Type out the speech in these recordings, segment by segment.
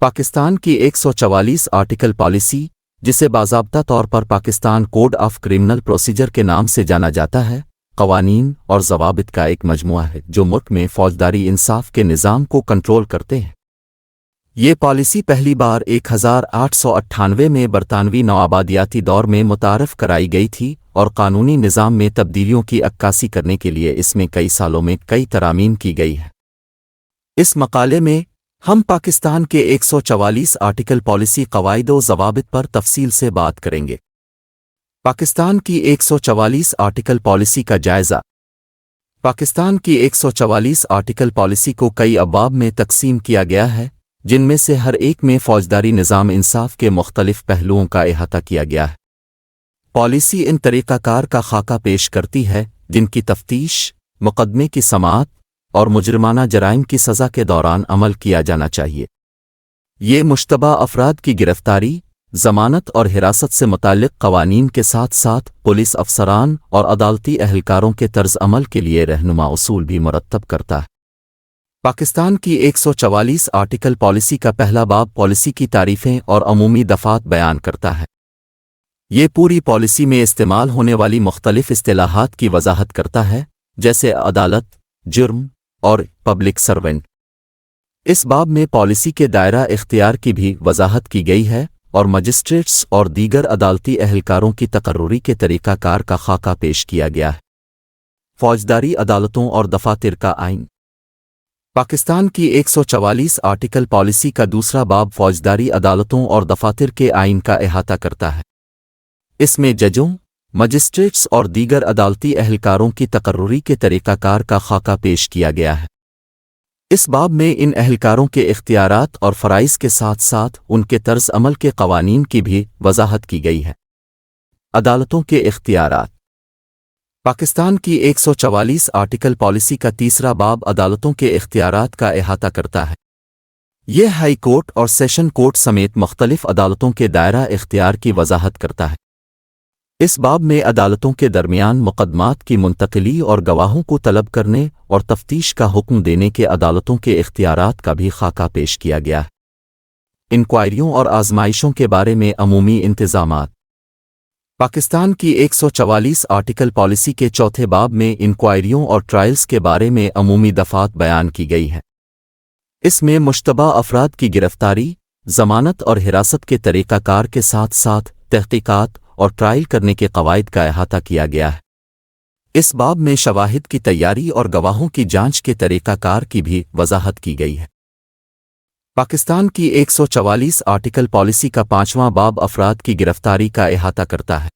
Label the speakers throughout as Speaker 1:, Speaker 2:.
Speaker 1: پاکستان کی 144 article policy, جسے باضابطہ طور پر Pakistan code of criminal procedure کے نام سے جانا جاتا ہے، قوانین اور ضوابط کا ایک مجموعہ ہے جو ملک میں فوجداری انصاف کے نظام کو کنٹرول کرتے ہیں۔ یہ پالیسی پہلی بار 1898 میں برطانوی نوآبادیاتی دور میں متعارف کرائی گئی تھی اور قانونی نظام میں تبدیلیوں کی عکاسی کرنے کے لیے اس میں کئی سالوں میں کئی ترامیم کی گئی ہے۔ اس مقالے میں ہم پاکستان کے 144 آرٹیکل پالیسی قواعد و ضوابط پر تفصیل سے بات کریں گے۔ پاکستان کی 144 آرٹیکل پالیسی کا جائزہ۔ پاکستان کی 144 آرٹیکل پالیسی کو کئی ابواب میں تقسیم کیا گیا ہے، جن میں سے ہر ایک میں فوجداری نظام انصاف کے مختلف پہلوؤں کا احاطہ کیا گیا ہے۔ پالیسی ان طریقہ کار کا خاکہ پیش کرتی ہے جن کی تفتیش، مقدمے کی سماعت اور مجرمانہ جرائم کی سزا کے دوران عمل کیا جانا چاہیے۔ یہ مشتبہ افراد کی گرفتاری، ضمانت اور حراست سے متعلق قوانین کے ساتھ ساتھ پولیس افسران اور عدالتی اہلکاروں کے طرز عمل کے لیے رہنما اصول بھی مرتب کرتا ہے۔ پاکستان کی 144 آرٹیکل پالیسی کا پہلا باب پالیسی کی تعریفیں اور عمومی دفعات بیان کرتا ہے۔ یہ پوری پالیسی میں استعمال ہونے والی مختلف اصطلاحات کی وضاحت کرتا ہے، جیسے عدالت، جرم اور پبلک سرونٹ۔ اس باب میں پالیسی کے دائرہ اختیار کی بھی وضاحت کی گئی ہے اور مجسٹریٹس اور دیگر عدالتی اہلکاروں کی تقرری کے طریقہ کار کا خاکہ پیش کیا گیا ہے۔ فوجداری عدالتوں اور دفاتر کا آئین۔ پاکستان کی 144 آرٹیکل پالیسی کا دوسرا باب فوجداری عدالتوں اور دفاتر کے آئین کا احاطہ کرتا ہے۔ اس میں ججوں، مجسٹریٹس اور دیگر عدالتی اہلکاروں کی تقرری کے طریقہ کار کا خاکہ پیش کیا گیا ہے۔ اس باب میں ان اہلکاروں کے اختیارات اور فرائض کے ساتھ ساتھ ان کے طرز عمل کے قوانین کی بھی وضاحت کی گئی ہے۔ عدالتوں کے اختیارات۔ پاکستان کی 144 آرٹیکل پالیسی کا تیسرا باب عدالتوں کے اختیارات کا احاطہ کرتا ہے۔ یہ ہائی کورٹ اور سیشن کورٹ سمیت مختلف عدالتوں کے دائرہ اختیار کی وضاحت کرتا ہے۔ اس باب میں عدالتوں کے درمیان مقدمات کی منتقلی اور گواہوں کو طلب کرنے اور تفتیش کا حکم دینے کے عدالتوں کے اختیارات کا بھی خاکہ پیش کیا گیا ہے۔ انکوائریوں اور آزمائشوں کے بارے میں عمومی انتظامات۔ پاکستان کی 144 آرٹیکل پالیسی کے چوتھے باب میں انکوائریوں اور ٹرائلز کے بارے میں عمومی دفعات بیان کی گئی ہے۔ اس میں مشتبہ افراد کی گرفتاری، ضمانت اور حراست کے طریقہ کار کے ساتھ ساتھ تحقیقات اور ٹرائل کرنے کے قواعد کا احاطہ کیا گیا ہے۔ اس باب میں شواہد کی تیاری اور گواہوں کی جانچ کے طریقہ کار کی بھی وضاحت کی گئی ہے۔ پاکستان کی 144 آرٹیکل پالیسی کا پانچواں باب افراد کی گرفتاری کا احاطہ کرتا ہے۔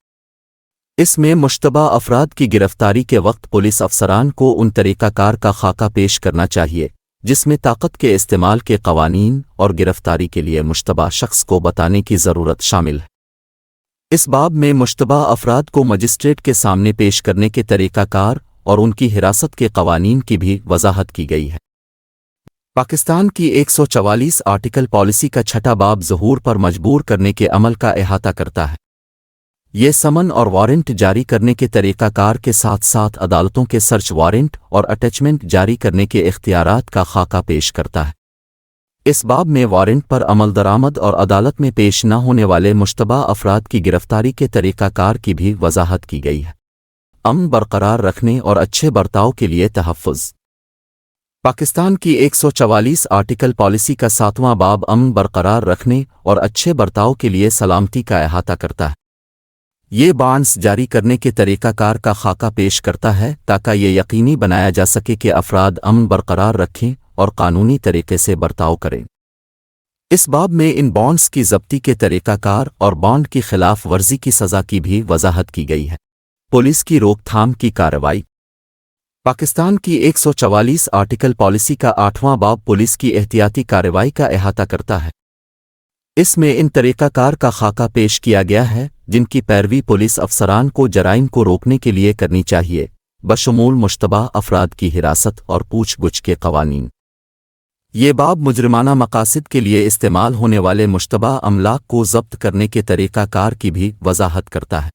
Speaker 1: اس میں مشتبہ افراد کی گرفتاری کے وقت پولیس افسران کو ان طریقہ کار کا خاکہ پیش کرنا چاہیے جس میں طاقت کے استعمال کے قوانین اور گرفتاری کے لیے مشتبہ شخص کو بتانے کی ضرورت شامل ہے۔ اس باب میں مشتبہ افراد کو مجسٹریٹ کے سامنے پیش کرنے کے طریقہ کار اور ان کی حراست کے قوانین کی بھی وضاحت کی گئی ہے۔ پاکستان کی 144 آرٹیکل پالیسی کا چھٹا باب ظہور پر مجبور کرنے کے عمل کا احاطہ کرتا ہے۔ یہ سمن اور وارنٹ جاری کرنے کے طریقہ کار کے ساتھ ساتھ عدالتوں کے سرچ وارنٹ اور اٹیچمنٹ جاری کرنے کے اختیارات کا خاکہ پیش کرتا ہے۔ اس باب میں وارنٹ پر عمل درآمد اور عدالت میں پیش نہ ہونے والے مشتبہ افراد کی گرفتاری کے طریقہ کار کی بھی وضاحت کی گئی ہے۔ امن برقرار رکھنے اور اچھے برتاؤ کے لیے تحفظ۔ پاکستان کی 144 آرٹیکل پالیسی کا ساتواں باب امن برقرار رکھنے اور اچھے برتاؤ کے لیے سلامتی کا احاطہ کرتا ہے۔ یہ بانڈز جاری کرنے کے طریقہ کار کا خاکہ پیش کرتا ہے تاکہ یہ یقینی بنایا جا سکے کہ افراد امن برقرار رکھیں اور قانونی طریقے سے برتاؤ کریں۔ اس باب میں ان بانڈز کی ضبطی کے طریقہ کار اور بانڈ کی خلاف ورزی کی سزا کی بھی وضاحت کی گئی ہے۔ پولیس کی روک تھام کی کارروائی۔ پاکستان کی 144 آرٹیکل پالیسی کا آٹھواں باب پولیس کی احتیاطی کارروائی کا احاطہ کرتا ہے۔ اس میں ان طریقہ کار کا خاکہ پیش کیا گیا ہے جن کی پیروی پولیس افسران کو جرائم کو روکنے کے لیے کرنی چاہیے، بشمول مشتبہ افراد کی حراست اور پوچھ گچھ کے قوانین۔ یہ باب مجرمانہ مقاصد کے لیے استعمال ہونے والے مشتبہ املاک کو ضبط کرنے کے طریقہ کار کی بھی وضاحت کرتا ہے۔